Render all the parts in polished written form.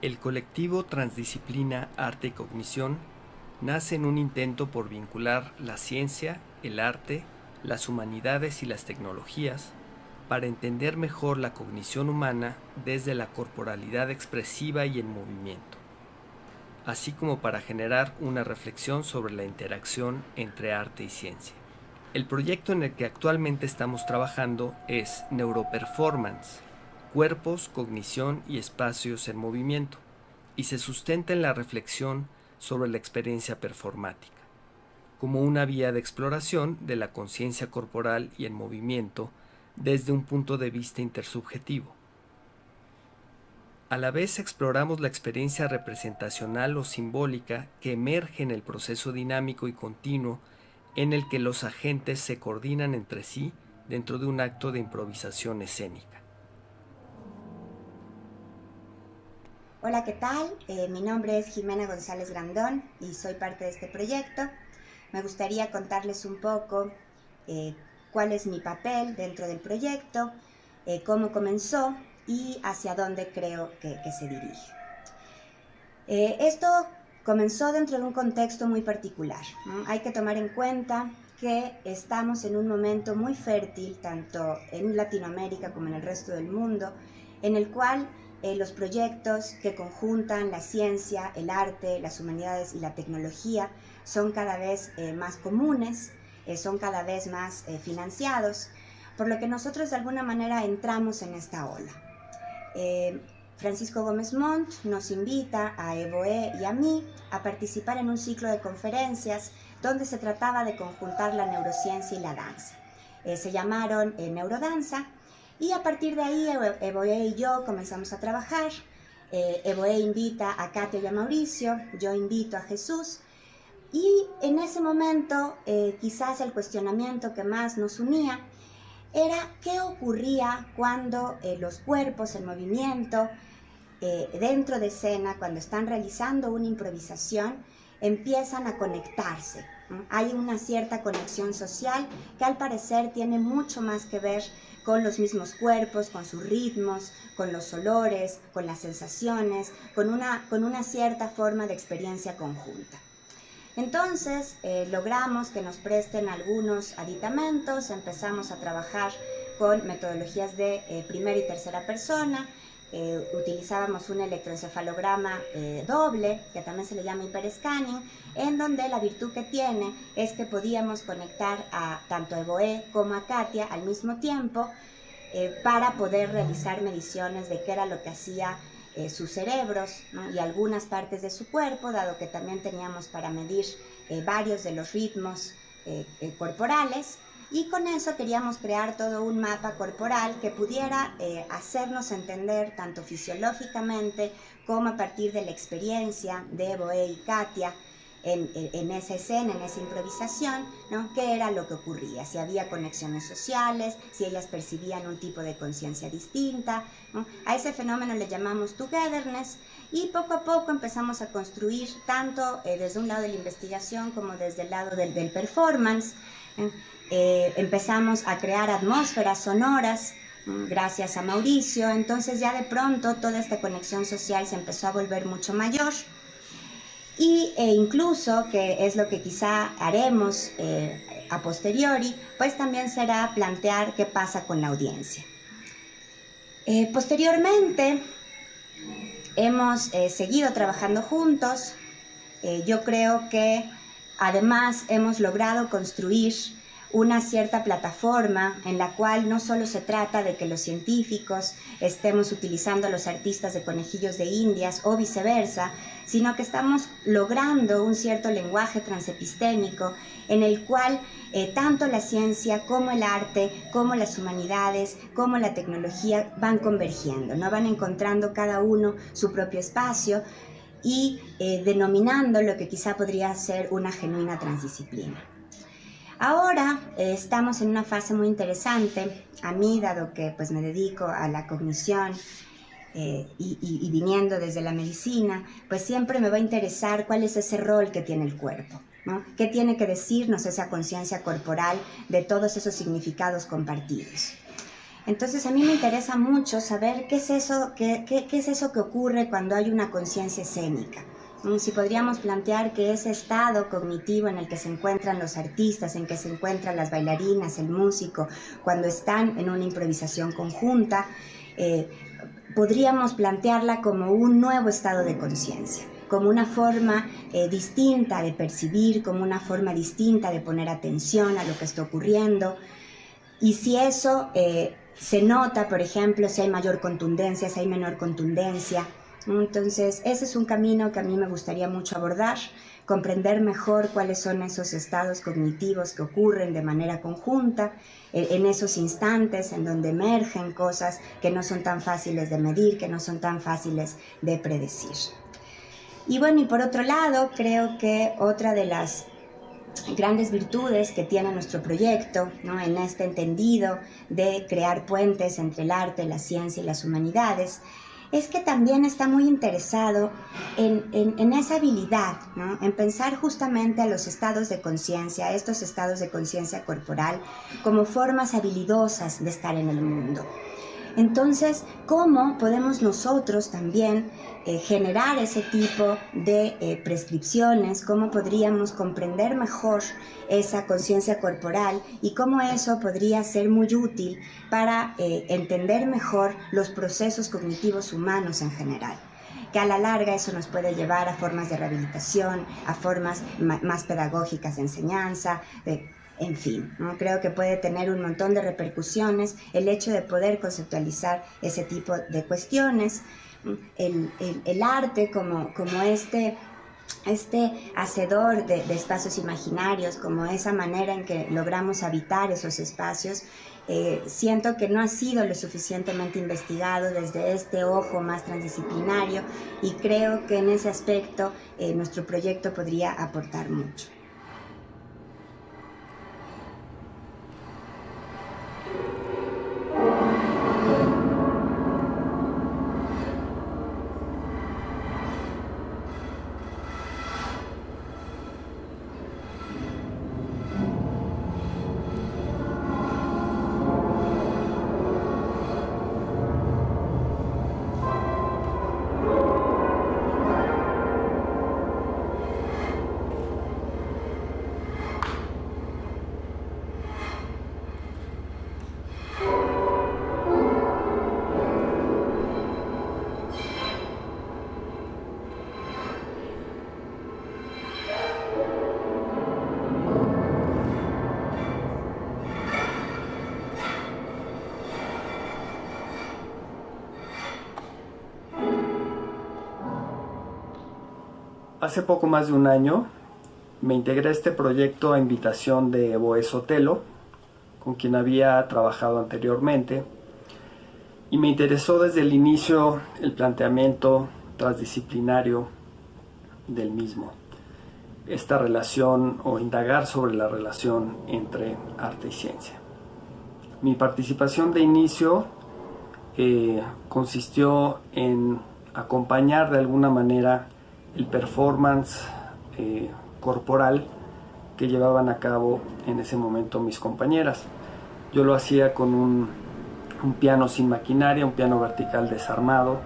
El colectivo Transdisciplina Arte y Cognición nace en un intento por vincular la ciencia, el arte, las humanidades y las tecnologías para entender mejor la cognición humana desde la corporalidad expresiva y en movimiento, así como para generar una reflexión sobre la interacción entre arte y ciencia. El proyecto en el que actualmente estamos trabajando es Neuroperformance, Cuerpos, Cognición y Espacios en Movimiento, y se sustenta en la reflexión sobre la experiencia performática, como una vía de exploración de la conciencia corporal y en movimiento desde un punto de vista intersubjetivo. A la vez exploramos la experiencia representacional o simbólica que emerge en el proceso dinámico y continuo en el que los agentes se coordinan entre sí dentro de un acto de improvisación escénica. Hola, ¿qué tal? Mi nombre es Jimena González Grandón y soy parte de este proyecto. Me gustaría contarles un poco cuál es mi papel dentro del proyecto, cómo comenzó y hacia dónde creo que se dirige. Esto comenzó dentro de un contexto muy particular, ¿no? Hay que tomar en cuenta que estamos en un momento muy fértil, tanto en Latinoamérica como en el resto del mundo, en el cual los proyectos que conjuntan la ciencia, el arte, las humanidades y la tecnología son cada vez más comunes, son cada vez más financiados, por lo que nosotros de alguna manera entramos en esta ola. Francisco Gómez Montt nos invita a EVOE y a mí a participar en un ciclo de conferencias donde se trataba de conjuntar la neurociencia y la danza. Se llamaron Neurodanza, y a partir de ahí EVOE y yo comenzamos a trabajar. EVOE invita a Katia y a Mauricio, yo invito a Jesús, y en ese momento quizás el cuestionamiento que más nos unía era qué ocurría cuando los cuerpos en movimiento, dentro de escena, cuando están realizando una improvisación, empiezan a conectarse. Hay una cierta conexión social que al parecer tiene mucho más que ver con los mismos cuerpos, con sus ritmos, con los olores, con las sensaciones, con una cierta forma de experiencia conjunta. Entonces logramos que nos presten algunos aditamentos, empezamos a trabajar con metodologías de primera y tercera persona. Utilizábamos un electroencefalograma doble, que también se le llama hiperscanning, en donde la virtud que tiene es que podíamos conectar a tanto a EVOE como a Katia al mismo tiempo para poder realizar mediciones de qué era lo que hacía sus cerebros, ¿no? Y algunas partes de su cuerpo, dado que también teníamos para medir varios de los ritmos corporales. Y con eso queríamos crear todo un mapa corporal que pudiera hacernos entender tanto fisiológicamente como a partir de la experiencia de EVOE y Katia en esa escena, en esa improvisación, ¿no? ¿Qué era lo que ocurría? Si había conexiones sociales, si ellas percibían un tipo de conciencia distinta, ¿no? A ese fenómeno le llamamos togetherness, y poco a poco empezamos a construir tanto desde un lado de la investigación como desde el lado del performance. Empezamos a crear atmósferas sonoras gracias a Mauricio. Entonces ya de pronto toda esta conexión social se empezó a volver mucho mayor, y incluso, que es lo que quizá haremos a posteriori, pues también será plantear qué pasa con la audiencia. Posteriormente hemos seguido trabajando juntos. Yo creo que además hemos logrado construir una cierta plataforma en la cual no solo se trata de que los científicos estemos utilizando a los artistas de conejillos de indias o viceversa, sino que estamos logrando un cierto lenguaje transepistémico en el cual tanto la ciencia como el arte, como las humanidades, como la tecnología van convergiendo, ¿no? Van encontrando cada uno su propio espacio y denominando lo que quizá podría ser una genuina transdisciplina. Ahora estamos en una fase muy interesante. A mí, dado que pues, me dedico a la cognición y viniendo desde la medicina, pues siempre me va a interesar cuál es ese rol que tiene el cuerpo, ¿no? ¿Qué tiene que decirnos esa conciencia corporal de todos esos significados compartidos? Entonces a mí me interesa mucho saber qué es eso, qué es eso que ocurre cuando hay una conciencia escénica. Si podríamos plantear que ese estado cognitivo en el que se encuentran los artistas, en que se encuentran las bailarinas, el músico, cuando están en una improvisación conjunta, podríamos plantearla como un nuevo estado de conciencia, como una forma distinta de percibir, como una forma distinta de poner atención a lo que está ocurriendo. Y si eso se nota, por ejemplo, si hay mayor contundencia, si hay menor contundencia. Entonces, ese es un camino que a mí me gustaría mucho abordar, comprender mejor cuáles son esos estados cognitivos que ocurren de manera conjunta, en esos instantes en donde emergen cosas que no son tan fáciles de medir, que no son tan fáciles de predecir. Y bueno, y por otro lado, creo que otra de las grandes virtudes que tiene nuestro proyecto, ¿no?, en este entendido de crear puentes entre el arte, la ciencia y las humanidades, es que también está muy interesado en esa habilidad, ¿no?, en pensar justamente a los estados de conciencia, estos estados de conciencia corporal, como formas habilidosas de estar en el mundo. Entonces, ¿cómo podemos nosotros también generar ese tipo de prescripciones? ¿Cómo podríamos comprender mejor esa conciencia corporal y cómo eso podría ser muy útil para entender mejor los procesos cognitivos humanos en general? Que a la larga eso nos puede llevar a formas de rehabilitación, a formas más pedagógicas de enseñanza, en fin, ¿no? Creo que puede tener un montón de repercusiones el hecho de poder conceptualizar ese tipo de cuestiones. El arte como este hacedor de espacios imaginarios, como esa manera en que logramos habitar esos espacios, siento que no ha sido lo suficientemente investigado desde este ojo más transdisciplinario, y creo que en ese aspecto nuestro proyecto podría aportar mucho. Hace poco más de un año me integré a este proyecto a invitación de Evoe Sotelo, con quien había trabajado anteriormente, y me interesó desde el inicio el planteamiento transdisciplinario del mismo, esta relación o indagar sobre la relación entre arte y ciencia. Mi participación de inicio consistió en acompañar de alguna manera el performance corporal que llevaban a cabo en ese momento mis compañeras. Yo lo hacía con un piano sin maquinaria, un piano vertical desarmado,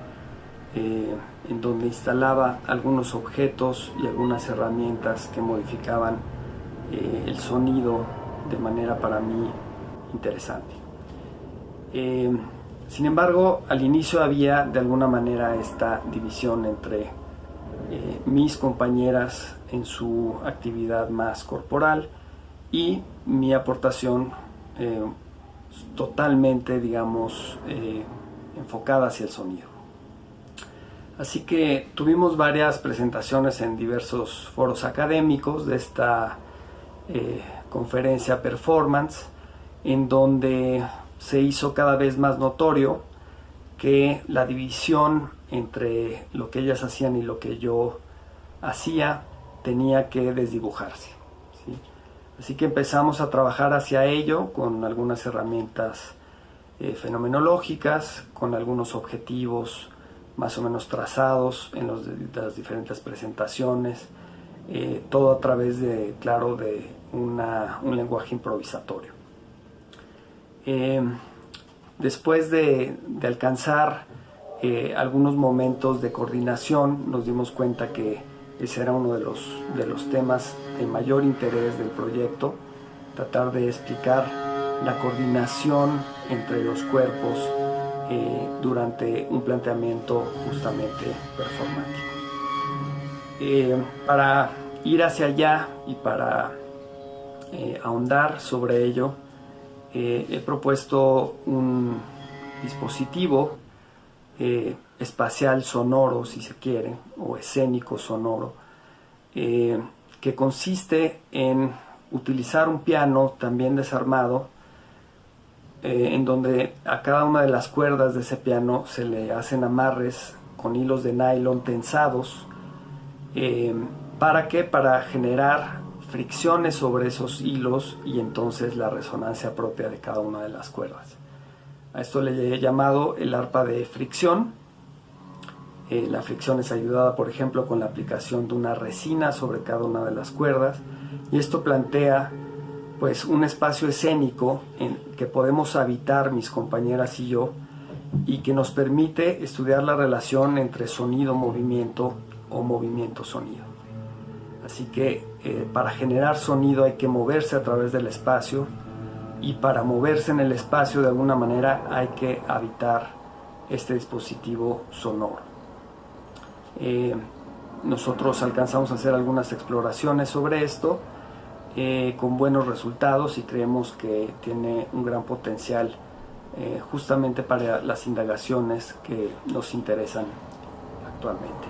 en donde instalaba algunos objetos y algunas herramientas que modificaban el sonido de manera para mí interesante. Sin embargo, al inicio había de alguna manera esta división entre mis compañeras en su actividad más corporal y mi aportación totalmente, digamos, enfocada hacia el sonido. Así que tuvimos varias presentaciones en diversos foros académicos de esta conferencia performance, en donde se hizo cada vez más notorio que la división entre lo que ellas hacían y lo que yo hacía tenía que desdibujarse, ¿sí? Así que empezamos a trabajar hacia ello con algunas herramientas fenomenológicas, con algunos objetivos más o menos trazados en las diferentes presentaciones, todo a través de, claro, de un lenguaje improvisatorio. después de alcanzar algunos momentos de coordinación, nos dimos cuenta que ese era uno de los temas de mayor interés del proyecto, tratar de explicar la coordinación entre los cuerpos durante un planteamiento justamente performático. Para ir hacia allá y para ahondar sobre ello, he propuesto un dispositivo espacial sonoro, si se quiere, o escénico sonoro, que consiste en utilizar un piano también desarmado, en donde a cada una de las cuerdas de ese piano se le hacen amarres con hilos de nylon tensados. ¿Para qué? Para generar fricciones sobre esos hilos y entonces la resonancia propia de cada una de las cuerdas. A esto le he llamado el arpa de fricción. La fricción es ayudada, por ejemplo, con la aplicación de una resina sobre cada una de las cuerdas, y esto plantea pues un espacio escénico en que podemos habitar mis compañeras y yo, y que nos permite estudiar la relación entre sonido-movimiento o movimiento-sonido. Así que para generar sonido hay que moverse a través del espacio, y para moverse en el espacio de alguna manera hay que habitar este dispositivo sonoro. Nosotros alcanzamos a hacer algunas exploraciones sobre esto con buenos resultados, y creemos que tiene un gran potencial justamente para las indagaciones que nos interesan actualmente.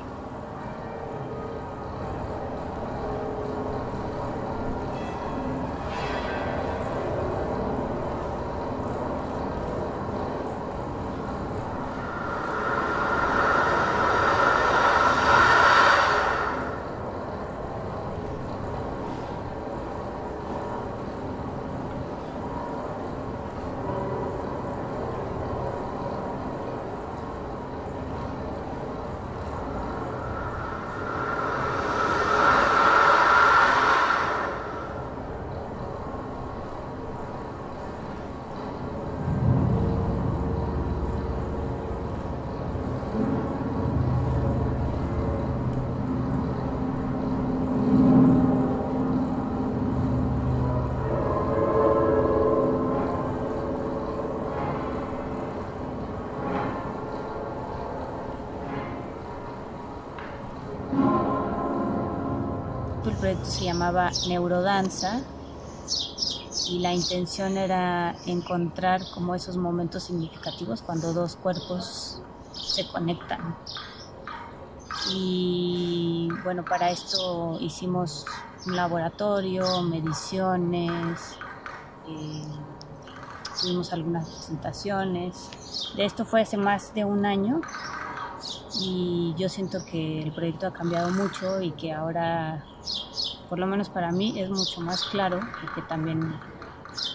El proyecto se llamaba Neurodanza y la intención era encontrar como esos momentos significativos cuando dos cuerpos se conectan. Y bueno, para esto hicimos un laboratorio, mediciones, tuvimos algunas presentaciones. De esto fue hace más de un año, y yo siento que el proyecto ha cambiado mucho y que ahora, por lo menos para mí, es mucho más claro, porque también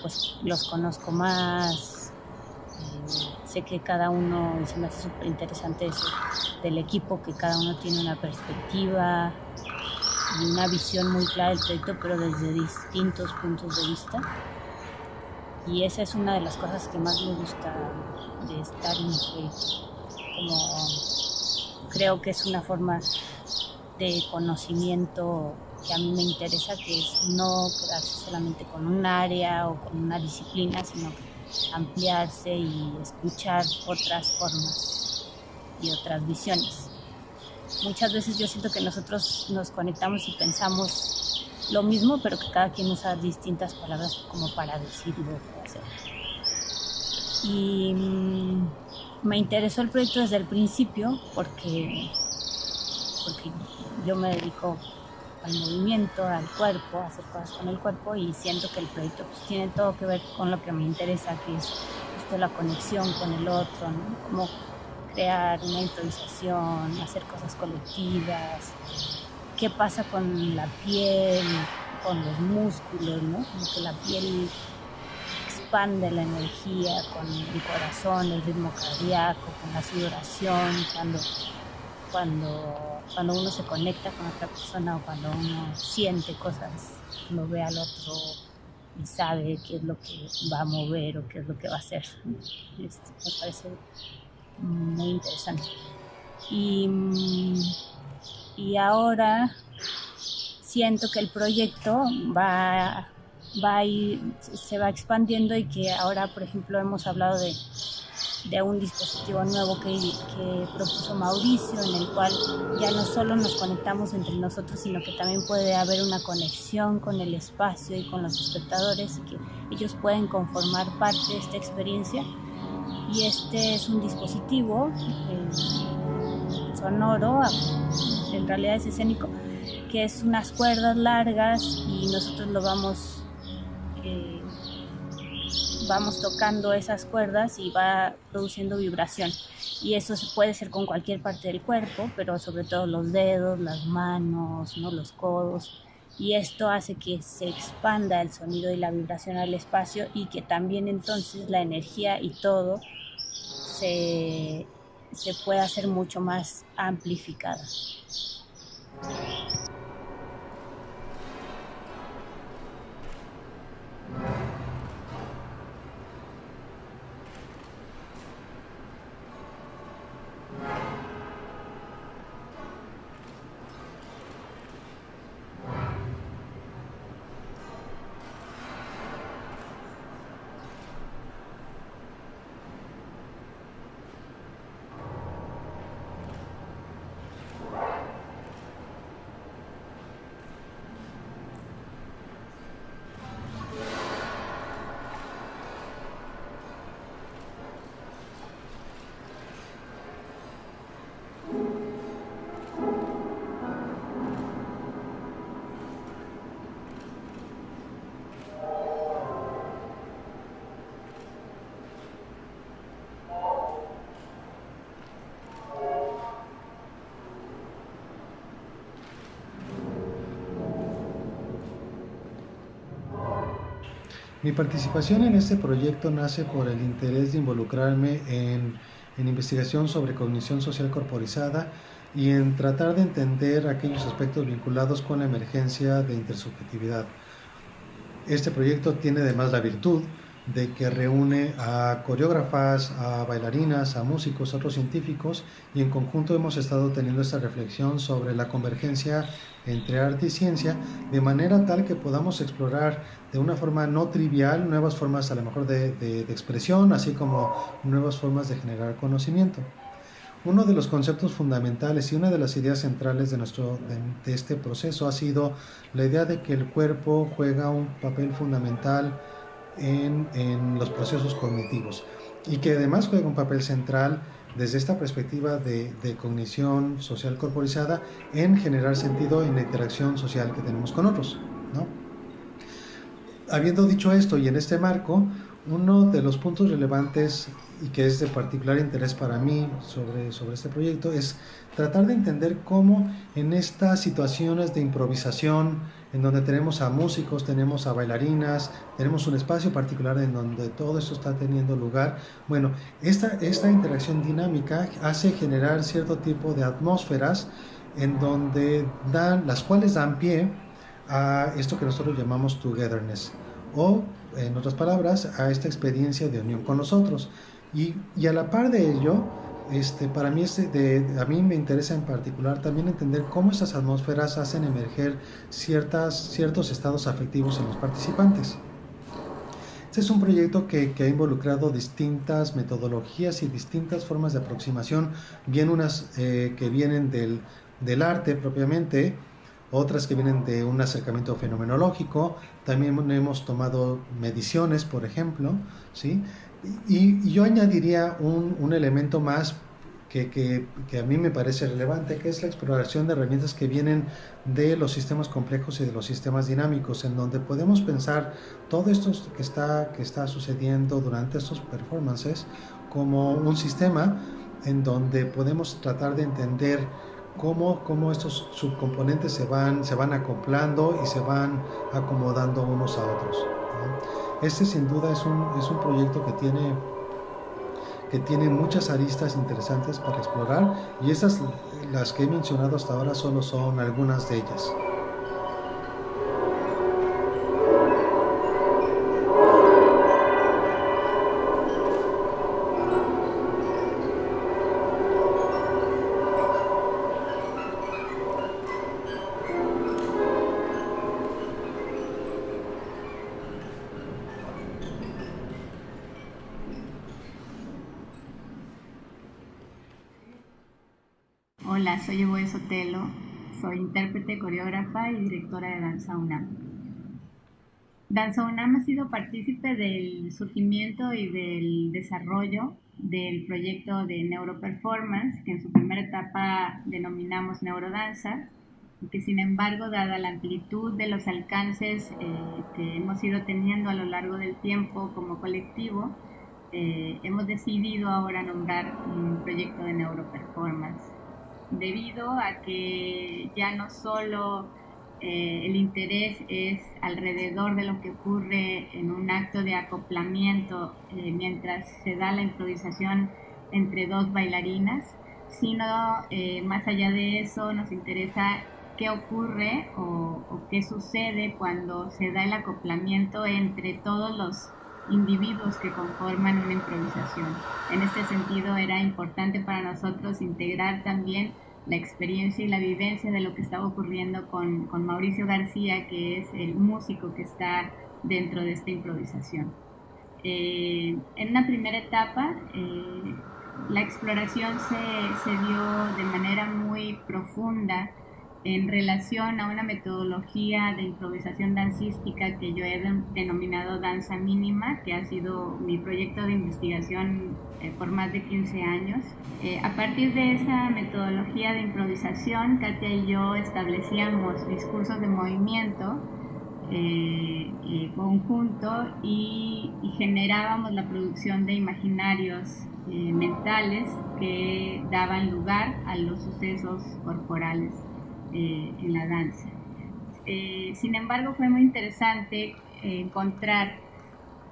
pues los conozco más, sé que cada uno, y se me hace súper interesante eso del equipo, que cada uno tiene una perspectiva y una visión muy clara del proyecto, pero desde distintos puntos de vista. Y esa es una de las cosas que más me gusta de estar en el proyecto. Como creo que es una forma de conocimiento que a mí me interesa, que es no quedarse solamente con un área o con una disciplina, sino ampliarse y escuchar otras formas y otras visiones. Muchas veces yo siento que nosotros nos conectamos y pensamos lo mismo, pero que cada quien usa distintas palabras como para decirlo o hacerlo. Y me interesó el proyecto desde el principio porque yo me dedico al movimiento, al cuerpo, a hacer cosas con el cuerpo, y siento que el proyecto pues tiene todo que ver con lo que me interesa, que es la conexión con el otro, ¿no? Cómo crear una improvisación, hacer cosas colectivas, qué pasa con la piel, con los músculos, ¿no? Como que la piel expande la energía con el corazón, el ritmo cardíaco, con la sudoración, cuando uno se conecta con otra persona, o cuando uno siente cosas, cuando ve al otro y sabe qué es lo que va a mover o qué es lo que va a hacer. Me parece muy interesante. Y ahora siento que el proyecto se va expandiendo y que ahora, por ejemplo, hemos hablado de un dispositivo nuevo que propuso Mauricio, en el cual ya no solo nos conectamos entre nosotros, sino que también puede haber una conexión con el espacio y con los espectadores, y que ellos pueden conformar parte de esta experiencia. Y este es un dispositivo sonoro, en realidad es escénico, que es unas cuerdas largas y nosotros lo vamos tocando esas cuerdas y va produciendo vibración, y eso puede ser con cualquier parte del cuerpo, pero sobre todo los dedos, las manos, ¿no? Los codos, y esto hace que se expanda el sonido y la vibración al espacio, y que también entonces la energía y todo se puede hacer mucho más amplificada. Mi participación en este proyecto nace por el interés de involucrarme en investigación sobre cognición social corporizada y en tratar de entender aquellos aspectos vinculados con la emergencia de intersubjetividad. Este proyecto tiene además la virtud de que reúne a coreógrafas, a bailarinas, a músicos, a otros científicos, y en conjunto hemos estado teniendo esta reflexión sobre la convergencia entre arte y ciencia, de manera tal que podamos explorar de una forma no trivial nuevas formas a lo mejor de expresión, así como nuevas formas de generar conocimiento. Uno de los conceptos fundamentales y una de las ideas centrales de este proceso ha sido la idea de que el cuerpo juega un papel fundamental en los procesos cognitivos, y que además juega un papel central desde esta perspectiva de cognición social corporizada en generar sentido en la interacción social que tenemos con otros, ¿no? Habiendo dicho esto, y en este marco, uno de los puntos relevantes y que es de particular interés para mí sobre este proyecto es tratar de entender cómo en estas situaciones de improvisación, en donde tenemos a músicos, tenemos a bailarinas, tenemos un espacio particular en donde todo esto está teniendo lugar, bueno, esta interacción dinámica hace generar cierto tipo de atmósferas en donde las cuales dan pie a esto que nosotros llamamos togetherness, o en otras palabras, a esta experiencia de unión con los otros. Y a la par de ello, para mí a mí me interesa en particular también entender cómo estas atmósferas hacen emerger ciertos estados afectivos en los participantes. Este es un proyecto que ha involucrado distintas metodologías y distintas formas de aproximación, bien unas que vienen del arte propiamente, otras que vienen de un acercamiento fenomenológico. También hemos tomado mediciones, por ejemplo, ¿sí? Y yo añadiría un elemento más que a mí me parece relevante, que es la exploración de herramientas que vienen de los sistemas complejos y de los sistemas dinámicos, en donde podemos pensar todo esto que está sucediendo durante estos performances como un sistema en donde podemos tratar de entender cómo estos subcomponentes se van acoplando y se van acomodando unos a otros, ¿no? Este sin duda es un proyecto que tiene muchas aristas interesantes para explorar, y estas, las que he mencionado hasta ahora, solo son algunas de ellas. Hola, soy Evoe Sotelo, soy intérprete, coreógrafa y directora de Danza UNAM. Danza UNAM ha sido partícipe del surgimiento y del desarrollo del proyecto de Neuroperformance, que en su primera etapa denominamos Neurodanza, y que sin embargo, dada la amplitud de los alcances que hemos ido teniendo a lo largo del tiempo como colectivo, hemos decidido ahora nombrar un proyecto de Neuroperformance, debido a que ya no solo el interés es alrededor de lo que ocurre en un acto de acoplamiento mientras se da la improvisación entre dos bailarinas, sino más allá de eso nos interesa qué ocurre o qué sucede cuando se da el acoplamiento entre todos los individuos que conforman una improvisación. En este sentido era importante para nosotros integrar también la experiencia y la vivencia de lo que estaba ocurriendo con Mauricio García, que es el músico que está dentro de esta improvisación. En una primera etapa, la exploración se dio de manera muy profunda en relación a una metodología de improvisación dancística que yo he denominado danza mínima, que ha sido mi proyecto de investigación por más de 15 años. A partir de esa metodología de improvisación, Katia y yo establecíamos discursos de movimiento conjunto y generábamos la producción de imaginarios mentales que daban lugar a los sucesos corporales en la danza. Sin embargo, fue muy interesante encontrar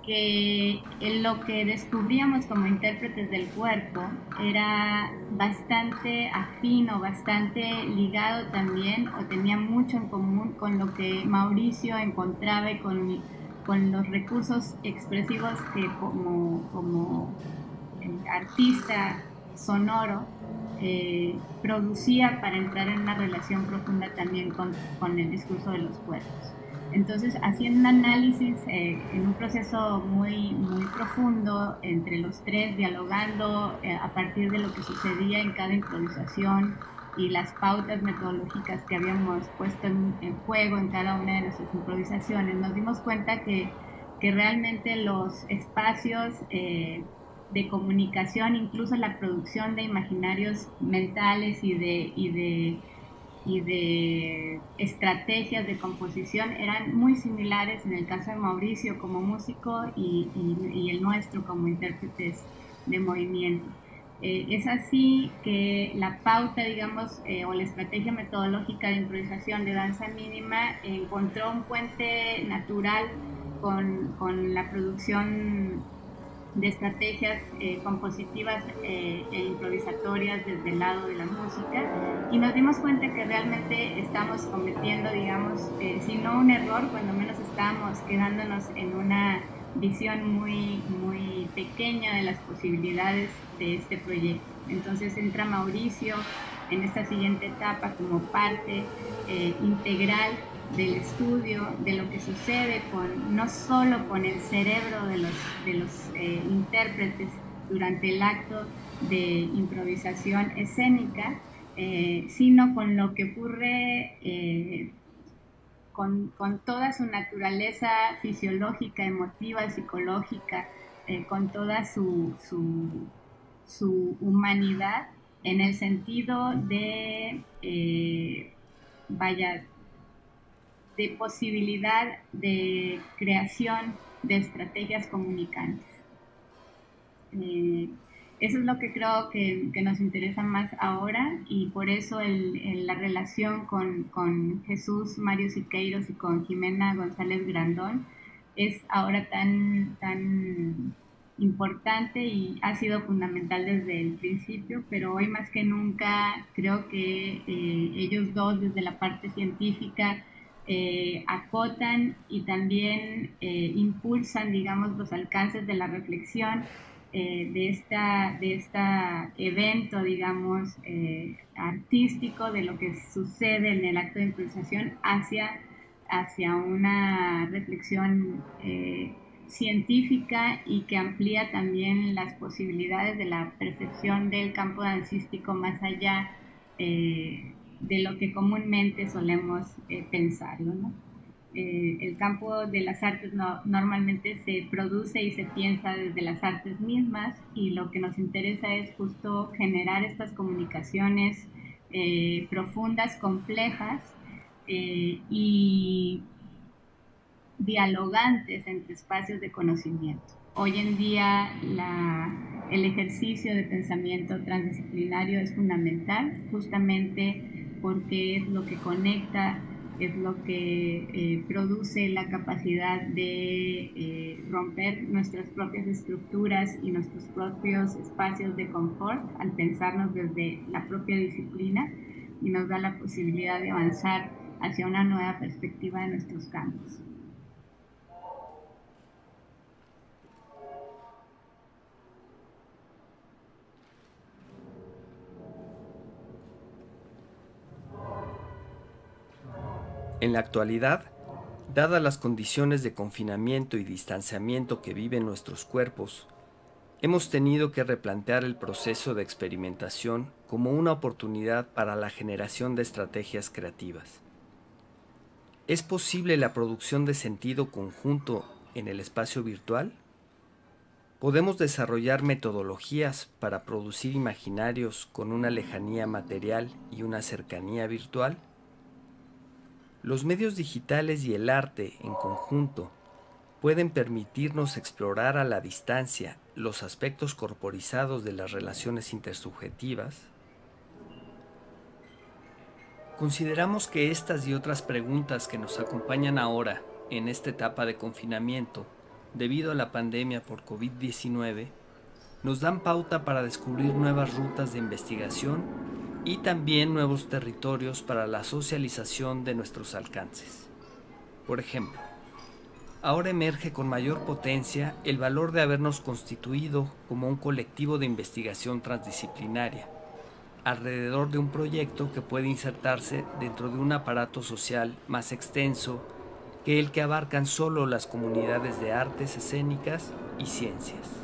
que lo que descubríamos como intérpretes del cuerpo era bastante afín o bastante ligado también, o tenía mucho en común con lo que Mauricio encontraba y con los recursos expresivos que como artista sonoro producía para entrar en una relación profunda también con el discurso de los cuerpos. Entonces, haciendo un análisis en un proceso muy, muy profundo entre los tres, dialogando a partir de lo que sucedía en cada improvisación y las pautas metodológicas que habíamos puesto en juego en cada una de nuestras improvisaciones, nos dimos cuenta que realmente los espacios de comunicación, incluso la producción de imaginarios mentales y de estrategias de composición eran muy similares en el caso de Mauricio como músico y el nuestro como intérpretes de movimiento. Es así que la pauta, digamos, o la estrategia metodológica de improvisación de danza mínima encontró un puente natural con la producción de estrategias compositivas e improvisatorias desde el lado de la música, y nos dimos cuenta que realmente estamos cometiendo, digamos, si no un error, cuando menos estábamos quedándonos en una visión muy, muy pequeña de las posibilidades de este proyecto. Entonces entra Mauricio en esta siguiente etapa como parte integral del estudio de lo que sucede no solo con el cerebro de los intérpretes durante el acto de improvisación escénica, sino con lo que ocurre con toda su naturaleza fisiológica, emotiva, psicológica, con toda su humanidad, en el sentido de, de posibilidad de creación de estrategias comunicantes. Eso es lo que creo que nos interesa más ahora, y por eso la relación con Jesús Mario Siqueiros y con Jimena González Grandón es ahora tan importante y ha sido fundamental desde el principio, pero hoy más que nunca creo que ellos dos desde la parte científica acotan y también impulsan, digamos, los alcances de la reflexión de esta evento, digamos, artístico, de lo que sucede en el acto de improvisación hacia una reflexión científica, y que amplía también las posibilidades de la percepción del campo dancístico más allá de lo que comúnmente solemos pensarlo, ¿no? El campo de las artes normalmente se produce y se piensa desde las artes mismas, y lo que nos interesa es justo generar estas comunicaciones profundas, complejas y dialogantes entre espacios de conocimiento. Hoy en día el ejercicio de pensamiento transdisciplinario es fundamental, justamente porque es lo que conecta, es lo que produce la capacidad de romper nuestras propias estructuras y nuestros propios espacios de confort al pensarnos desde la propia disciplina, y nos da la posibilidad de avanzar hacia una nueva perspectiva de nuestros campos. En la actualidad, dadas las condiciones de confinamiento y distanciamiento que viven nuestros cuerpos, hemos tenido que replantear el proceso de experimentación como una oportunidad para la generación de estrategias creativas. ¿Es posible la producción de sentido conjunto en el espacio virtual? ¿Podemos desarrollar metodologías para producir imaginarios con una lejanía material y una cercanía virtual? Los medios digitales y el arte en conjunto pueden permitirnos explorar a la distancia los aspectos corporizados de las relaciones intersubjetivas. Consideramos que estas y otras preguntas que nos acompañan ahora en esta etapa de confinamiento debido a la pandemia por COVID-19 nos dan pauta para descubrir nuevas rutas de investigación y también nuevos territorios para la socialización de nuestros alcances. Por ejemplo, ahora emerge con mayor potencia el valor de habernos constituido como un colectivo de investigación transdisciplinaria, alrededor de un proyecto que puede insertarse dentro de un aparato social más extenso que el que abarcan solo las comunidades de artes escénicas y ciencias.